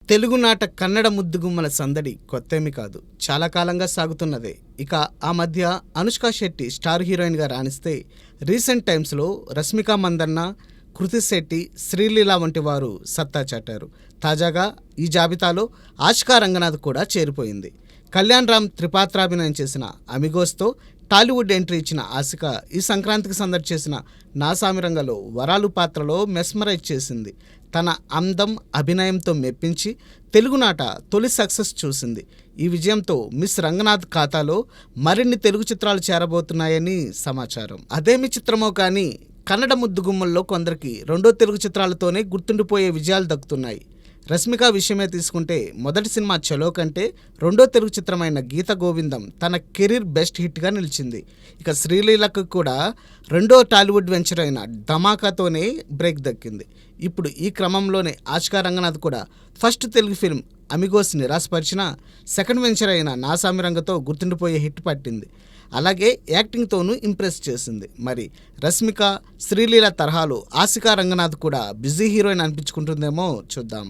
తెలుగునాట కన్నడ ముద్దుగుమ్మల సందడి కొత్తేమి కాదు, చాలా కాలంగా సాగుతున్నదే. ఇక ఆ మధ్య అనుష్క శెట్టి స్టార్ హీరోయిన్గా రాణిస్తే, రీసెంట్ టైమ్స్లో రష్మిక మందన్న, కృతి శెట్టి, శ్రీలీల వంటి వారు సత్తా చాటారు. తాజాగా ఈ జాబితాలో ఆష్కా రంగనాథ్ కూడా చేరిపోయింది. కళ్యాణ్ రామ్ త్రిపాత్రాభినయం చేసిన అమిగోస్తో టాలీవుడ్ ఎంట్రీ ఇచ్చిన ఆసిక ఈ సంక్రాంతికి సందడి చేసిన నాసామిరంగలో వరాలు పాత్రలో మెస్మరైజ్ చేసింది. తన అందం, అభినయంతో మెప్పించి తెలుగునాట తొలి సక్సెస్ చూసింది. ఈ విజయంతో మిస్ రంగనాథ్ ఖాతాలో మరిన్ని తెలుగు చిత్రాలు చేరబోతున్నాయని సమాచారం. అదేమి చిత్రమో కానీ కన్నడ ముద్దుగుమ్మల్లో కొందరికి రెండో తెలుగు చిత్రాలతోనే గుర్తుండిపోయే విజయాలు దక్కుతున్నాయి. రష్మిక విషయమే తీసుకుంటే మొదటి సినిమా చలో కంటే రెండో తెలుగు చిత్రమైన గీత గోవిందం తన కెరీర్ బెస్ట్ హిట్గా నిలిచింది. ఇక శ్రీలీలకు కూడా రెండో టాలీవుడ్ వెంచర్ అయిన ధమాకాతోనే బ్రేక్ దక్కింది. ఇప్పుడు ఈ క్రమంలోనే ఆష్కా రంగనాథ్ కూడా ఫస్ట్ తెలుగు ఫిల్మ్ అమిగోస్ నిరాశపరిచిన సెకండ్ వెంచర్ అయిన నాసామిరంగతో గుర్తుండిపోయే హిట్ పట్టింది. అలాగే యాక్టింగ్తోనూ ఇంప్రెస్ చేసింది. మరి రష్మిక, శ్రీలీల తరహాలో ఆసికా రంగనాథ్ కూడా బిజీ హీరోయిన్ అనిపించుకుంటుందేమో చూద్దాం.